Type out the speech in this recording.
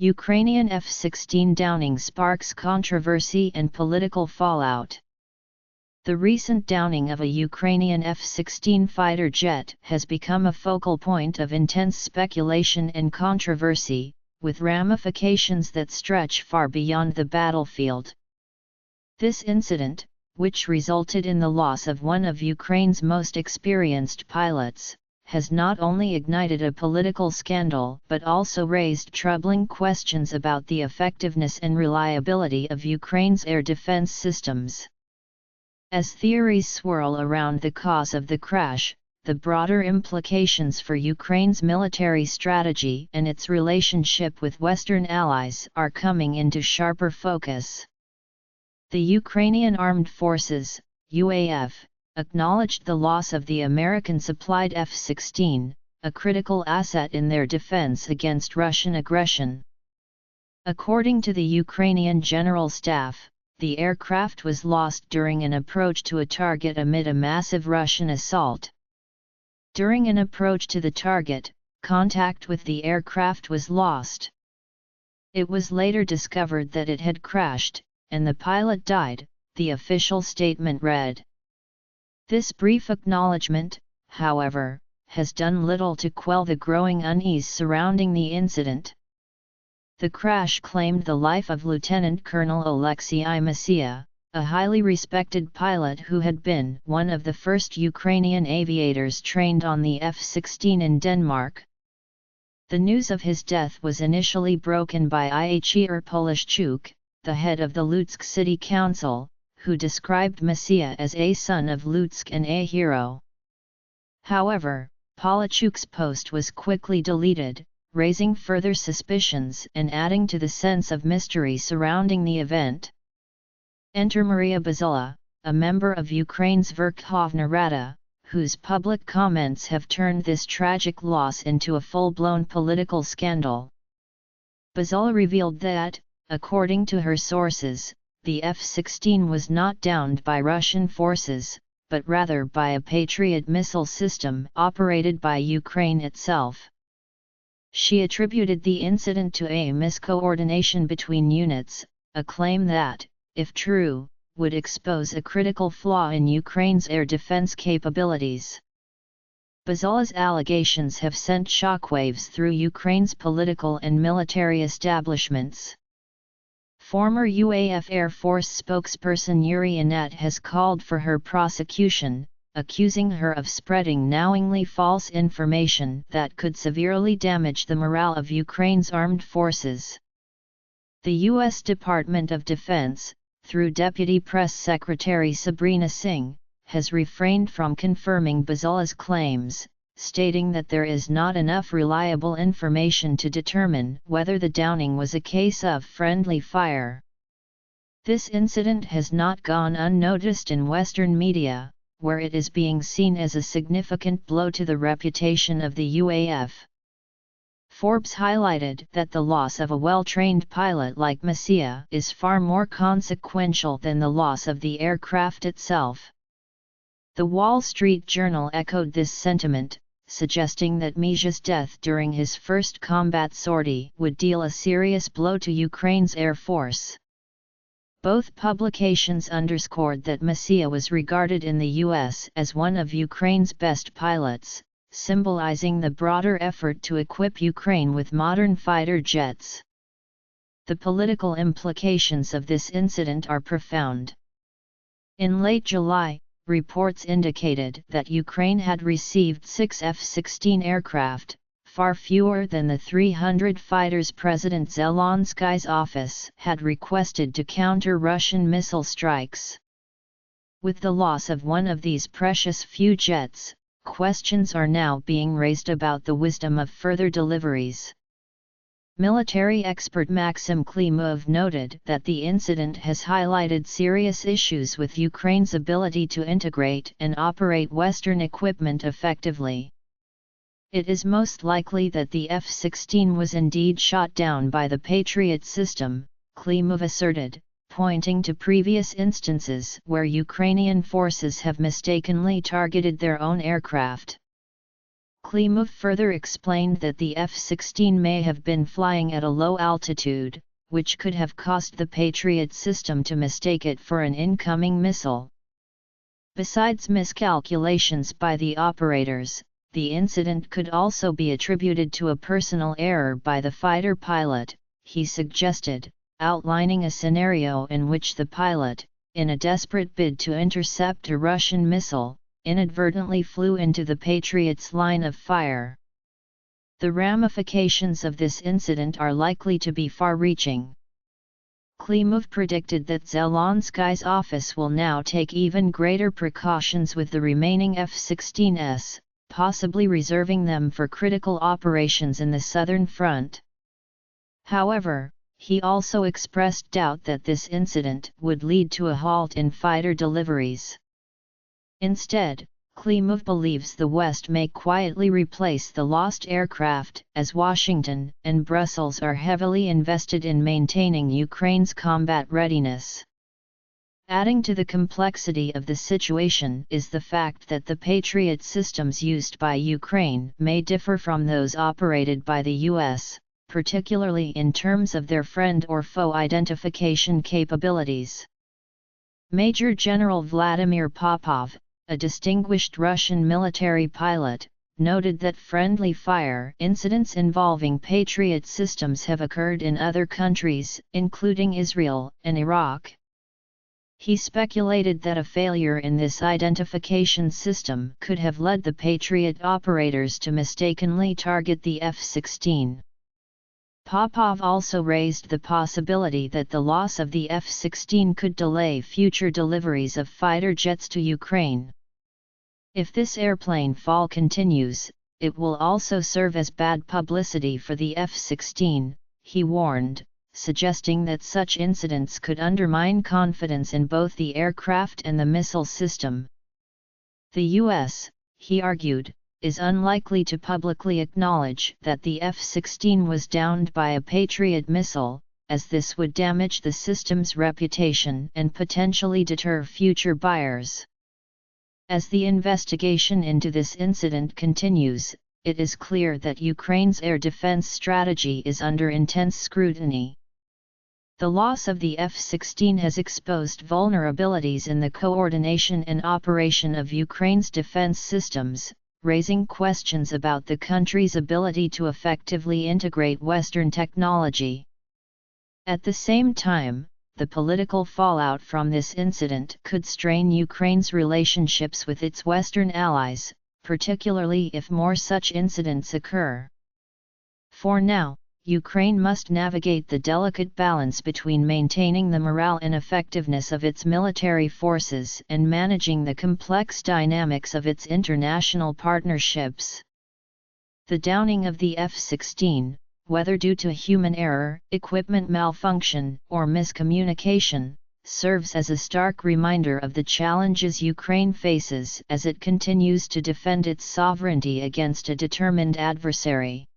Ukrainian F-16 downing sparks controversy and political fallout. The recent downing of a Ukrainian F-16 fighter jet has become a focal point of intense speculation and controversy, with ramifications that stretch far beyond the battlefield. This incident, which resulted in the loss of one of Ukraine's most experienced pilots, has not only ignited a political scandal but also raised troubling questions about the effectiveness and reliability of Ukraine's air defense systems. As theories swirl around the cause of the crash, the broader implications for Ukraine's military strategy and its relationship with Western allies are coming into sharper focus. The Ukrainian Armed Forces, UAF, acknowledged the loss of the American-supplied F-16, a critical asset in their defense against Russian aggression. According to the Ukrainian General Staff, the aircraft was lost during an approach to a target amid a massive Russian assault. During an approach to the target, contact with the aircraft was lost. It was later discovered that it had crashed, and the pilot died, the official statement read. This brief acknowledgement, however, has done little to quell the growing unease surrounding the incident. The crash claimed the life of Lieutenant Colonel Oleksiy Masia, a highly respected pilot who had been one of the first Ukrainian aviators trained on the F-16 in Denmark. The news of his death was initially broken by Iachir Polishchuk, the head of the Lutsk City Council, who described Masia as a son of Lutsk and a hero. However, Polishchuk's post was quickly deleted, raising further suspicions and adding to the sense of mystery surrounding the event. Enter Maria Bazula, a member of Ukraine's Verkhovna Rada, whose public comments have turned this tragic loss into a full-blown political scandal. Bazula revealed that, according to her sources, the F-16 was not downed by Russian forces, but rather by a Patriot missile system operated by Ukraine itself. She attributed the incident to a miscoordination between units, a claim that, if true, would expose a critical flaw in Ukraine's air defense capabilities. Bazula's allegations have sent shockwaves through Ukraine's political and military establishments. Former UAF Air Force spokesperson Yuri Inet has called for her prosecution, accusing her of spreading knowingly false information that could severely damage the morale of Ukraine's armed forces. The U.S. Department of Defense, through Deputy Press Secretary Sabrina Singh, has refrained from confirming Bazula's claims, stating that there is not enough reliable information to determine whether the downing was a case of friendly fire. This incident has not gone unnoticed in Western media, where it is being seen as a significant blow to the reputation of the UAF. Forbes highlighted that the loss of a well-trained pilot like Masia is far more consequential than the loss of the aircraft itself. The Wall Street Journal echoed this sentiment, suggesting that Masia's death during his first combat sortie would deal a serious blow to Ukraine's Air Force. Both publications underscored that Masia was regarded in the U.S. as one of Ukraine's best pilots, symbolizing the broader effort to equip Ukraine with modern fighter jets. The political implications of this incident are profound. In late July, reports indicated that Ukraine had received 6 F-16 aircraft, far fewer than the 300 fighters President Zelensky's office had requested to counter Russian missile strikes. With the loss of one of these precious few jets, questions are now being raised about the wisdom of further deliveries. Military expert Maxim Klimov noted that the incident has highlighted serious issues with Ukraine's ability to integrate and operate Western equipment effectively. It is most likely that the F-16 was indeed shot down by the Patriot system, Klimov asserted, pointing to previous instances where Ukrainian forces have mistakenly targeted their own aircraft. Klimov further explained that the F-16 may have been flying at a low altitude, which could have caused the Patriot system to mistake it for an incoming missile. Besides miscalculations by the operators, the incident could also be attributed to a personal error by the fighter pilot, he suggested, outlining a scenario in which the pilot, in a desperate bid to intercept a Russian missile, inadvertently flew into the Patriot's line of fire. The ramifications of this incident are likely to be far-reaching. Klimov predicted that Zelensky's office will now take even greater precautions with the remaining F-16s, possibly reserving them for critical operations in the southern front. However, he also expressed doubt that this incident would lead to a halt in fighter deliveries. Instead, Klimov believes the West may quietly replace the lost aircraft, as Washington and Brussels are heavily invested in maintaining Ukraine's combat readiness. Adding to the complexity of the situation is the fact that the Patriot systems used by Ukraine may differ from those operated by the US, particularly in terms of their friend or foe identification capabilities. Major General Vladimir Popov, a distinguished Russian military pilot, noted that friendly fire incidents involving Patriot systems have occurred in other countries, including Israel and Iraq. He speculated that a failure in this identification system could have led the Patriot operators to mistakenly target the F-16. Popov also raised the possibility that the loss of the F-16 could delay future deliveries of fighter jets to Ukraine. If this airplane fall continues, it will also serve as bad publicity for the F-16, he warned, suggesting that such incidents could undermine confidence in both the aircraft and the missile system. The US, he argued, is unlikely to publicly acknowledge that the F-16 was downed by a Patriot missile, as this would damage the system's reputation and potentially deter future buyers. As the investigation into this incident continues, it is clear that Ukraine's air defense strategy is under intense scrutiny. The loss of the F-16 has exposed vulnerabilities in the coordination and operation of Ukraine's defense systems, raising questions about the country's ability to effectively integrate Western technology. At the same time, the political fallout from this incident could strain Ukraine's relationships with its Western allies, particularly if more such incidents occur. For now, Ukraine must navigate the delicate balance between maintaining the morale and effectiveness of its military forces and managing the complex dynamics of its international partnerships. The downing of the F-16, whether due to human error, equipment malfunction, or miscommunication, serves as a stark reminder of the challenges Ukraine faces as it continues to defend its sovereignty against a determined adversary.